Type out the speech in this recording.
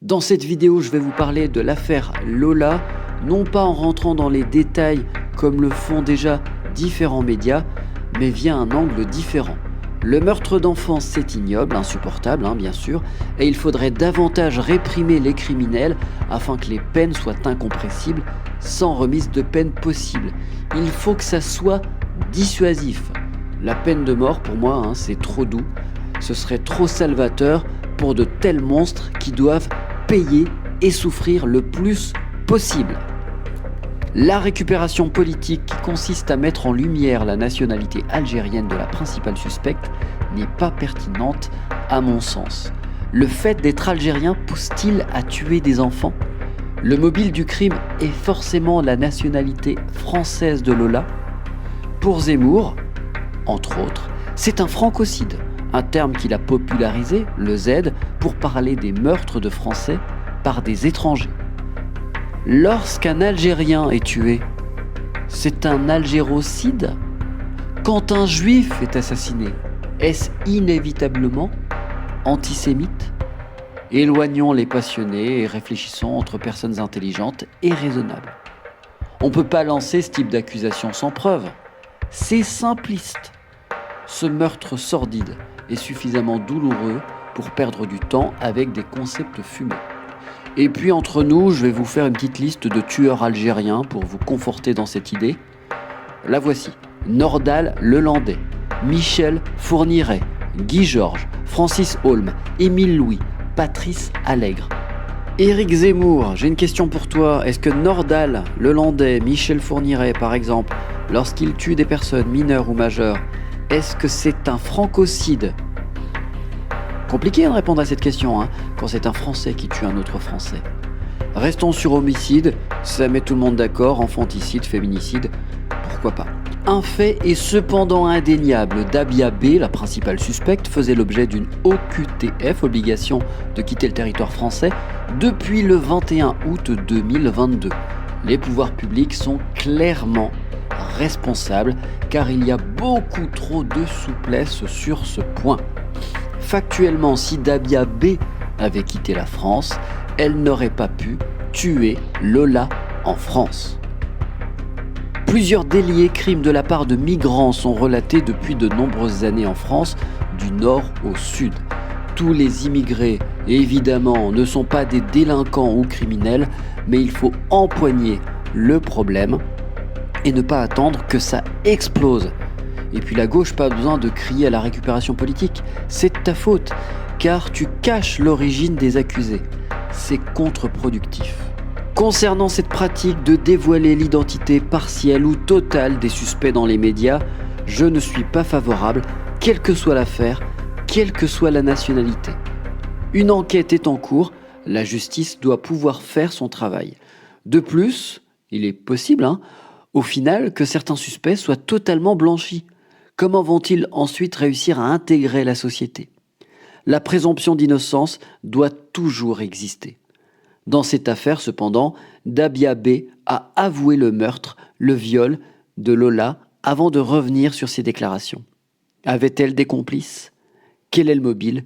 Dans cette vidéo, je vais vous parler de l'affaire Lola, non pas en rentrant dans les détails comme le font déjà différents médias, mais via un angle différent. Le meurtre d'enfants, c'est ignoble, insupportable, bien sûr, et il faudrait davantage réprimer les criminels afin que les peines soient incompressibles, sans remise de peine possible. Il faut que ça soit dissuasif. La peine de mort, pour moi, c'est trop doux. Ce serait trop salvateur pour de tels monstres qui doivent payer et souffrir le plus possible. La récupération politique qui consiste à mettre en lumière la nationalité algérienne de la principale suspecte n'est pas pertinente à mon sens. Le fait d'être algérien pousse-t-il à tuer des enfants ? Le mobile du crime est forcément la nationalité française de Lola. Pour Zemmour, entre autres, c'est un francocide, un terme qu'il a popularisé, le Z, pour parler des meurtres de Français par des étrangers. Lorsqu'un Algérien est tué, c'est un algérocide ? Quand un Juif est assassiné, est-ce inévitablement antisémite ? Éloignons les passionnés et réfléchissons entre personnes intelligentes et raisonnables. On ne peut pas lancer ce type d'accusation sans preuve. C'est simpliste. Ce meurtre sordide est suffisamment douloureux pour perdre du temps avec des concepts fumés. Et puis entre nous, je vais vous faire une petite liste de tueurs algériens pour vous conforter dans cette idée. La voici. Nordal Lelandais, Michel Fourniret, Guy Georges, Francis Holm, Émile Louis, Patrice Allègre. Éric Zemmour, j'ai une question pour toi. Est-ce que Nordal Lelandais, Michel Fourniret par exemple, lorsqu'il tue des personnes mineures ou majeures, est-ce que c'est un francocide ? Compliqué de répondre à cette question, quand c'est un Français qui tue un autre Français. Restons sur homicide, ça met tout le monde d'accord, infanticide, féminicide, pourquoi pas. Un fait est cependant indéniable, Dabia B, la principale suspecte, faisait l'objet d'une OQTF, obligation de quitter le territoire français, depuis le 21 août 2022. Les pouvoirs publics sont clairement responsables, car il y a beaucoup trop de souplesse sur ce point. Factuellement, si Dabia B avait quitté la France, elle n'aurait pas pu tuer Lola en France. Plusieurs délits et crimes de la part de migrants sont relatés depuis de nombreuses années en France, du nord au sud. Tous les immigrés, évidemment, ne sont pas des délinquants ou criminels, mais il faut empoigner le problème et ne pas attendre que ça explose. Et puis la gauche, pas besoin de crier à la récupération politique. C'est de ta faute, car tu caches l'origine des accusés. C'est contre-productif. Concernant cette pratique de dévoiler l'identité partielle ou totale des suspects dans les médias, je ne suis pas favorable, quelle que soit l'affaire, quelle que soit la nationalité. Une enquête est en cours, la justice doit pouvoir faire son travail. De plus, il est possible, au final, que certains suspects soient totalement blanchis. Comment vont-ils ensuite réussir à intégrer la société ? La présomption d'innocence doit toujours exister. Dans cette affaire, cependant, Dabia B a avoué le meurtre, le viol de Lola avant de revenir sur ses déclarations. Avait-elle des complices ? Quel est le mobile ?